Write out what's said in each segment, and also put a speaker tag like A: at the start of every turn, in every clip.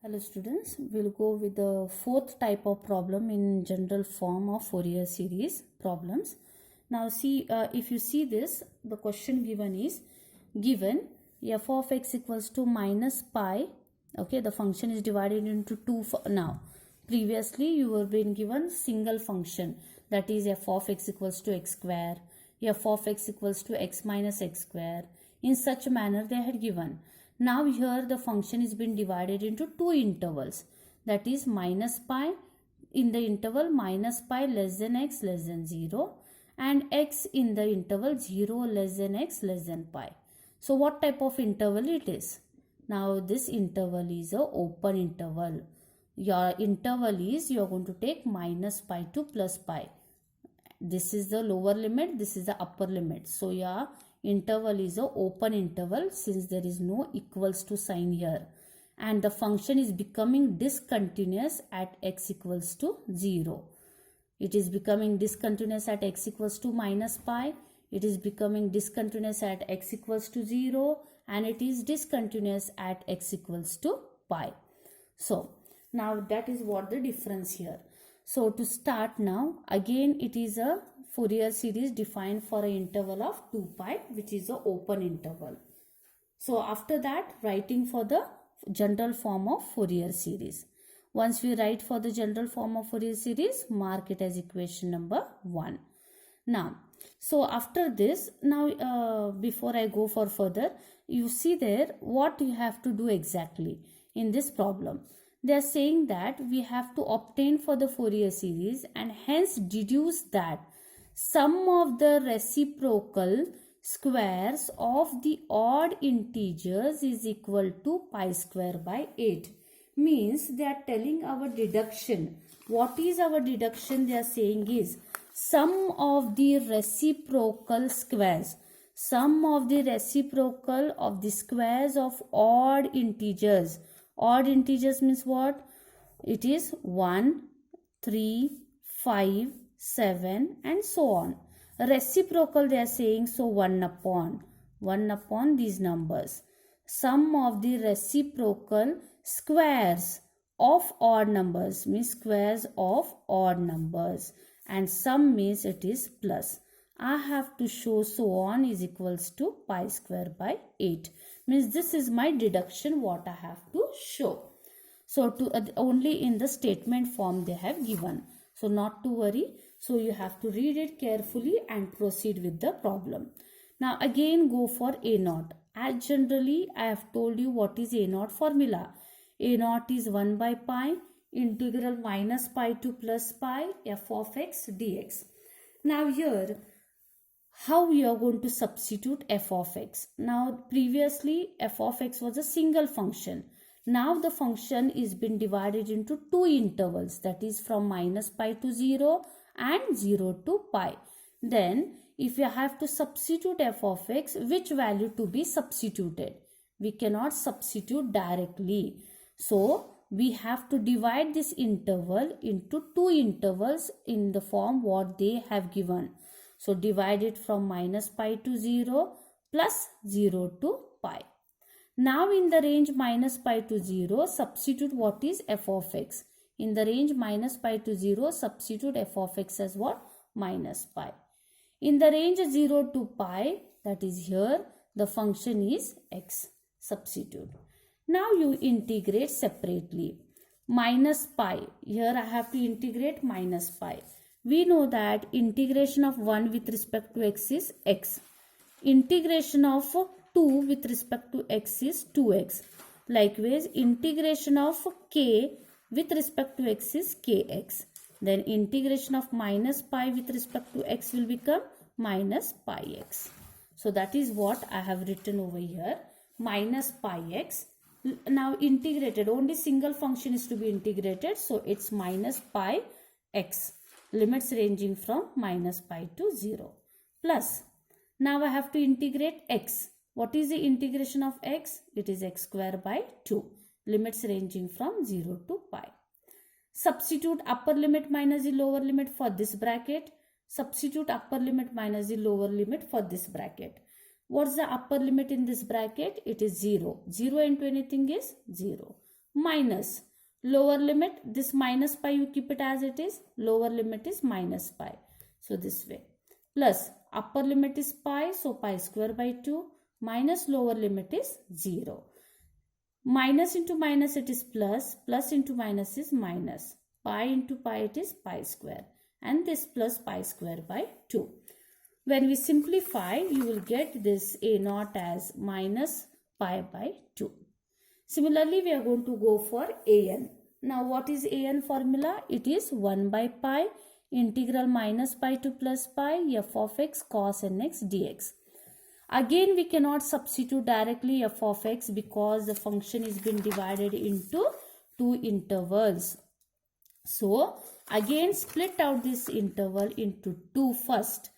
A: Hello students, we'll go with the fourth type of problem in general form of Fourier series problems. Now see, if you see this, the question given is, given f of x equals to minus pi, okay, the function is divided into two now. Previously you were being given single function, that is f of x equals to x square, f of x equals to x minus x square. In such a manner they had given. Now here the function is been divided into two intervals, that is minus pi in the interval minus pi less than x less than 0 and x in the interval 0 less than x less than pi. So what type of interval it is? Now this interval is a open interval. Your interval is, you are going to take minus pi to plus pi. This is the lower limit, this is the upper limit. So your interval is a open interval since there is no equals to sign here, and the function is becoming discontinuous at x equals to 0. It is becoming discontinuous at x equals to minus pi, it is becoming discontinuous at x equals to 0, and it is discontinuous at x equals to pi. So now that is what the difference here. So to start now, again it is a Fourier series defined for an interval of 2 pi, which is an open interval. So after that, writing for the general form of Fourier series. Once we write for the general form of Fourier series, mark it as equation number 1. Now, so after this, now before I go for further, you see there what you have to do exactly in this problem. They are saying that we have to obtain for the Fourier series and hence deduce that sum of the reciprocal squares of the odd integers is equal to pi square by 8. Means they are telling our deduction. What is our deduction? They are saying is sum of the reciprocal squares. Sum of the reciprocal of the squares of odd integers. Odd integers means what? It is 1, 3, 5, 7 and so on. Reciprocal they are saying, so 1 upon these numbers. Sum of the reciprocal squares of odd numbers means squares of odd numbers, and sum means it is plus. I have to show so on is equals to pi square by 8. Means this is my deduction what I have to show. So to only in the statement form they have given. So not to worry. So you have to read it carefully and proceed with the problem. Now again go for A0. As generally I have told you what is A0 formula. A0 is 1 by pi integral minus pi to plus pi f of x dx. Now here how we are going to substitute f of x. Now previously f of x was a single function. Now the function is been divided into two intervals, that is from minus pi to 0 and 0 to pi. Then if you have to substitute f of x, which value to be substituted? We cannot substitute directly. So we have to divide this interval into two intervals in the form what they have given. So divide it from minus pi to 0 plus 0 to pi. Now in the range minus pi to 0, substitute what is f of x. In the range minus pi to 0, substitute f of x as what? Minus pi. In the range 0 to pi, that is here, the function is x. Substitute. Now you integrate separately. Minus pi, here I have to integrate minus pi. We know that integration of 1 with respect to x is x. Integration of 2 with respect to x is 2x. Likewise, integration of k with respect to x is kx. Then integration of minus pi with respect to x will become minus pi x. So that is what I have written over here. Minus pi x. Now integrated. Only single function is to be integrated. So it's minus pi x. Limits ranging from minus pi to 0. Plus. Now I have to integrate x. What is the integration of x? It is x square by 2. Limits ranging from 0 to pi. Substitute upper limit minus the lower limit for this bracket. Substitute upper limit minus the lower limit for this bracket. What's the upper limit in this bracket? It is 0. 0 into anything is 0. minus lower limit, this minus pi you keep it as it is, lower limit is minus pi, so this way, plus upper limit is pi, so pi square by 2, minus lower limit is 0. Minus into minus it is plus, plus into minus is minus, pi into pi it is pi square, and this plus pi square by 2. When we simplify, you will get this a naught as minus pi by 2. Similarly, we are going to go for an. Now, what is an formula? It is 1 by pi integral minus pi to plus pi f of x cos nx dx. Again, we cannot substitute directly f of x because the function is been divided into two intervals. So, again split out this interval into two first,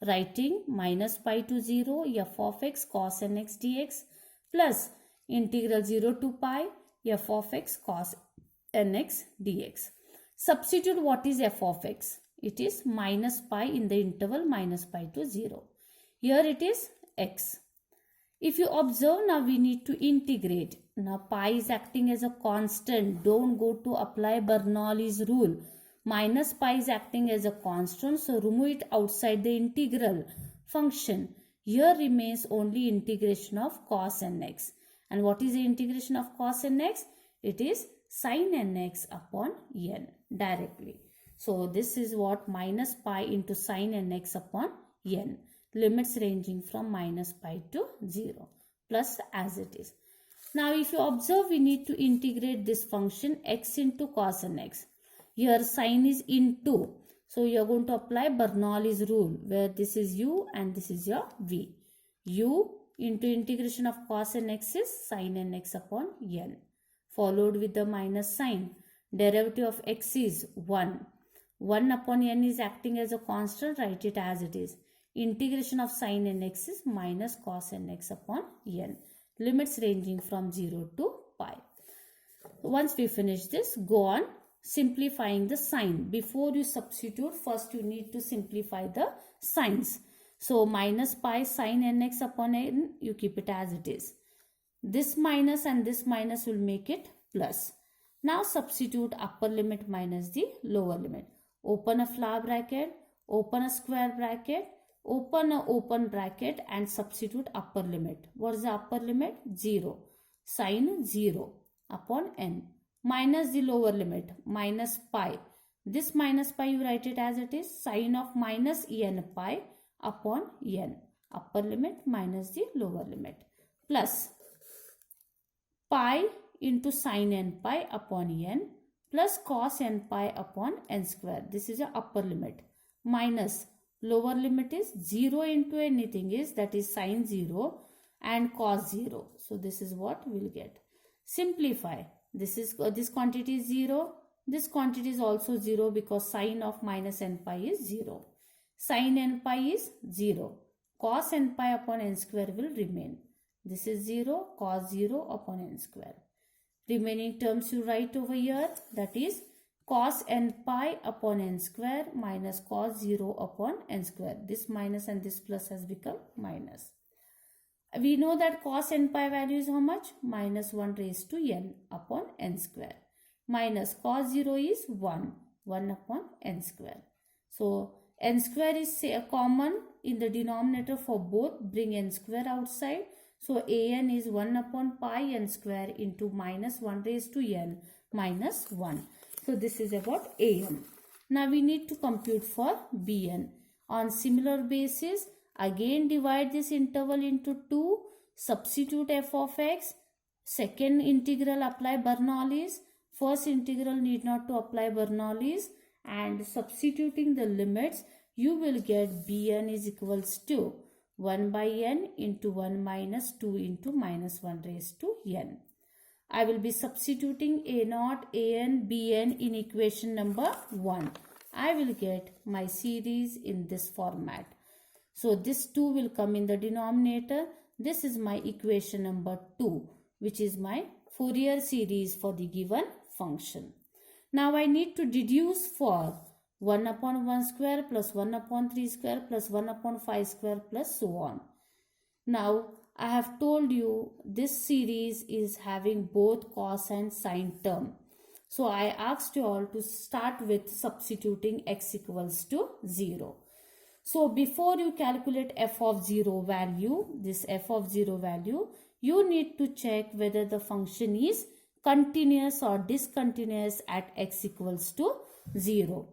A: writing minus pi to 0 f of x cos nx dx plus integral 0 to pi f of x cos nx dx. Substitute what is f of x. It is minus pi in the interval minus pi to 0. Here it is x. If you observe, now we need to integrate. Now pi is acting as a constant. Don't go to apply Bernoulli's rule. Minus pi is acting as a constant, so remove it outside the integral function. Here remains only integration of cos nx. And what is the integration of cos nx? It is sin nx upon n directly. So this is what minus pi into sin nx upon n. Limits ranging from minus pi to 0 plus as it is. Now if you observe, we need to integrate this function x into cos nx. Here sin is into. So you are going to apply Bernoulli's rule where this is u and this is your v. U into integration of cos nx is sin nx upon n, followed with the minus sign. Derivative of x is 1. 1 upon n is acting as a constant, write it as it is. Integration of sin nx is minus cos nx upon n. Limits ranging from 0 to pi. Once we finish this, go on simplifying the sign. Before you substitute, first you need to simplify the signs. So minus pi sin nx upon n, you keep it as it is. This minus and this minus will make it plus. Now substitute upper limit minus the lower limit. Open a flower bracket, open a square bracket, open a open bracket and substitute upper limit. What is the upper limit? 0. Sin 0 upon n. Minus the lower limit, minus pi. This minus pi you write it as it is. Sin of minus n pi upon n. Upper limit minus the lower limit. Plus pi into sin n pi upon n plus cos n pi upon n square. This is the upper limit. Minus lower limit is 0 into anything is, that is sin 0 and cos 0. So this is what we will get. Simplify. This quantity is 0. This quantity is also 0 because sin of minus n pi is 0. Sin n pi is 0. Cos n pi upon n square will remain. This is 0, cos 0 upon n square. Remaining terms you write over here, that is cos n pi upon n square minus cos 0 upon n square. This minus and this plus has become minus. We know that cos n pi value is how much? Minus 1 raised to n upon n square. Minus cos 0 is 1. 1 upon n square. So n square is common in the denominator for both. Bring n square outside. So an is 1 upon pi n square into minus 1 raised to n minus 1. So this is about an. Now we need to compute for bn. On similar basis, again divide this interval into 2. Substitute f of x. Second integral apply Bernoulli's. First integral need not to apply Bernoulli's. And substituting the limits, you will get bn is equals to 1 by n into 1 minus 2 into minus 1 raised to n. I will be substituting a naught, an, bn in equation number 1. I will get my series in this format. So this 2 will come in the denominator. This is my equation number 2, which is my Fourier series for the given function. Now I need to deduce for 1 upon 1 square plus 1 upon 3 square plus 1 upon 5 square plus so on. Now I have told you this series is having both cos and sine term. So I asked you all to start with substituting x equals to 0. So before you calculate f of 0 value, this f of 0 value, you need to check whether the function is continuous or discontinuous at x equals to 0.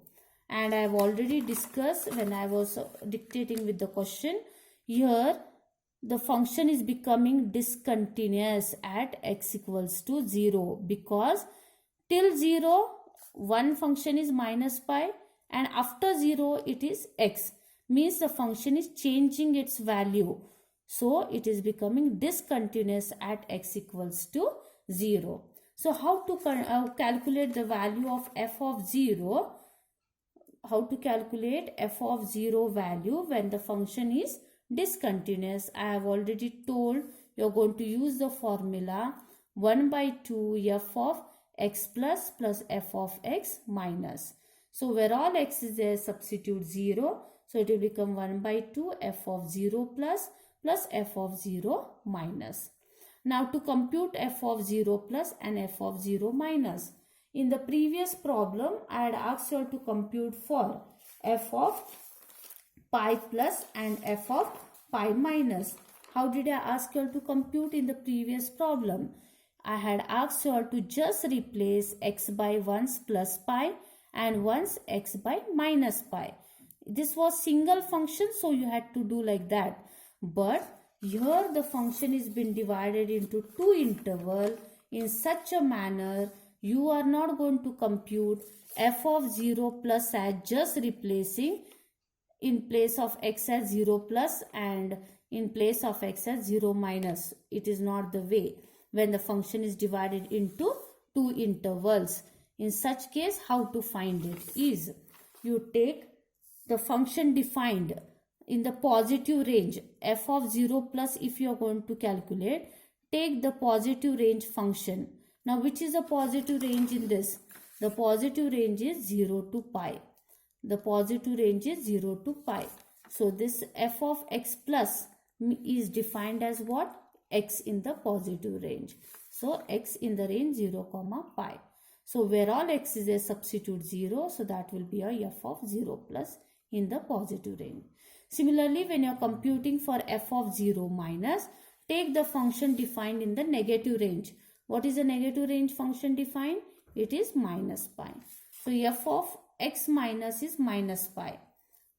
A: And I have already discussed when I was dictating with the question. Here the function is becoming discontinuous at x equals to 0 because till 0 one function is minus pi and after 0 it is x, means the function is changing its value, so it is becoming discontinuous at x equals to 0. So how to calculate the value of f of 0? How to calculate f of 0 value when the function is discontinuous? I have already told you are going to use the formula 1 by 2 f of x plus f of x minus. So where all x is there, substitute 0. So it will become 1 by 2 f of 0 plus f of 0 minus. Now to compute f of 0 plus and f of 0 minus. In the previous problem, I had asked you to compute for f of pi plus and f of pi minus. How did I ask you to compute in the previous problem? I had asked you to just replace x by once plus pi and once x by minus pi. This was single function, so you had to do like that. But here the function is been divided into two intervals in such a manner you are not going to compute f of 0 plus as just replacing in place of x as 0 plus and in place of x as 0 minus. It is not the way when the function is divided into two intervals. In such case, how to find it is you take the function defined in the positive range f of 0 plus. If you are going to calculate, take the positive range function. Now which is the positive range in this? The positive range is 0 to pi. The positive range is 0 to pi. So this f of x plus is defined as what? X in the positive range. So x in the range 0 comma pi. So where all x is a substitute 0, so that will be a f of 0 plus in the positive range. Similarly, when you are computing for f of 0 minus, take the function defined in the negative range. What is the negative range function defined? It is minus pi. So f of x minus is minus pi.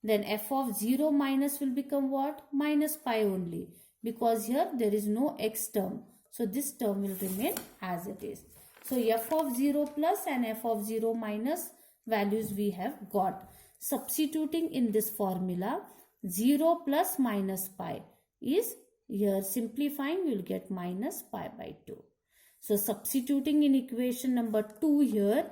A: Then f of 0 minus will become what? Minus pi only, because here there is no x term. So this term will remain as it is. So f of 0 plus and f of 0 minus values we have got. Substituting in this formula, 0 plus minus pi is, here simplifying we will get minus pi by 2. So substituting in equation number 2 here,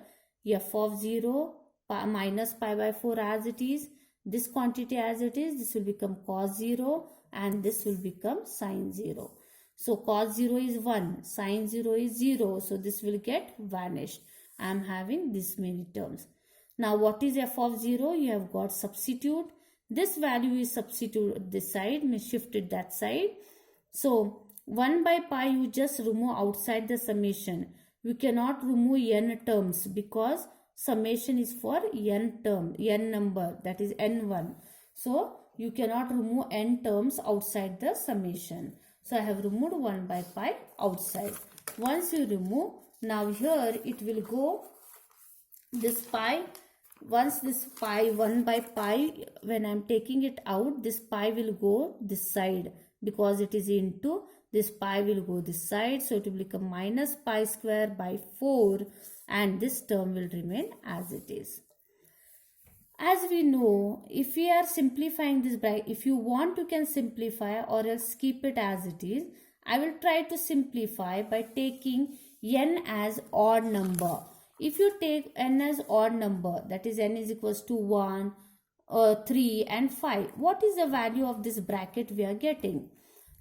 A: f of 0 minus pi by 4 as it is, this quantity as it is, this will become cos 0 and this will become sin 0. So cos 0 is 1, sin 0 is 0, so this will get vanished. I am having this many terms. Now what is f of 0? You have got substitute. This value is substitute this side, means shifted that side. So 1 by pi you just remove outside the summation. We cannot remove n terms because summation is for n term, n number, that is n1. So you cannot remove n terms outside the summation. So I have removed 1 by pi outside. Once you remove, now here it will go this pi. Once this pi 1 by pi, when I am taking it out, this pi will go this side because it is into. This pi will go this side, so it will become minus pi square by 4 and this term will remain as it is. As we know, if we are simplifying this bracket, if you want you can simplify or else keep it as it is. I will try to simplify by taking n as odd number. If you take n as odd number, that is n is equals to 1, 3 and 5. What is the value of this bracket we are getting?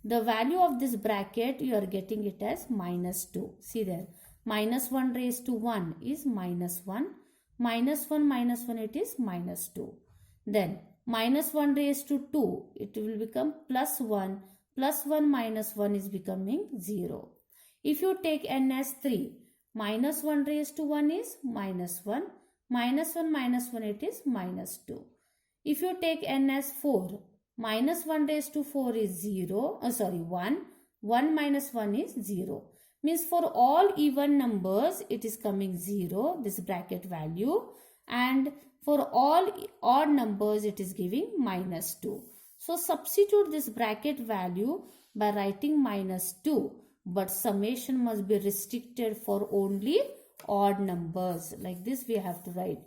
A: The value of this bracket, you are getting it as minus 2. See there, minus 1 raised to 1 is minus 1. Minus 1 it is minus 2. Then minus 1 raised to 2, it will become plus 1. plus 1 minus 1 is becoming 0. If you take n as 3, minus 1 raised to 1 is minus 1. Minus 1 minus 1 it is minus 2. If you take n as 4, minus 1 raised to 4 is 0. 1. 1 minus 1 is 0. Means for all even numbers it is coming 0, this bracket value. And for all odd numbers it is giving minus 2. So substitute this bracket value by writing minus 2. But summation must be restricted for only odd numbers. Like this we have to write.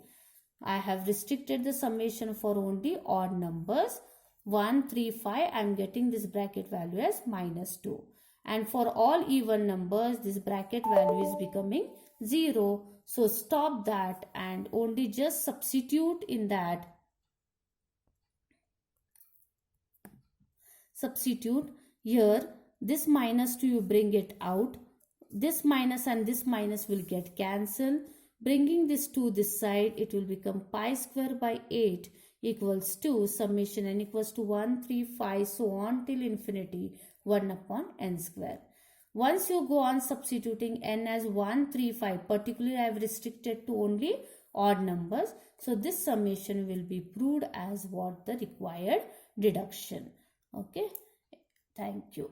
A: I have restricted the summation for only odd numbers. 1, 3, 5. I am getting this bracket value as minus 2. And for all even numbers, this bracket value is becoming 0. So stop that and only just substitute in that. Substitute here. This minus 2 you bring it out. This minus and this minus will get cancelled. Bringing this to this side, it will become pi square by 8 equals to summation n equals to 1, 3, 5 so on till infinity 1 upon n square. Once you go on substituting n as 1, 3, 5, particularly I have restricted to only odd numbers. So this summation will be proved as what the required deduction. Okay. Thank you.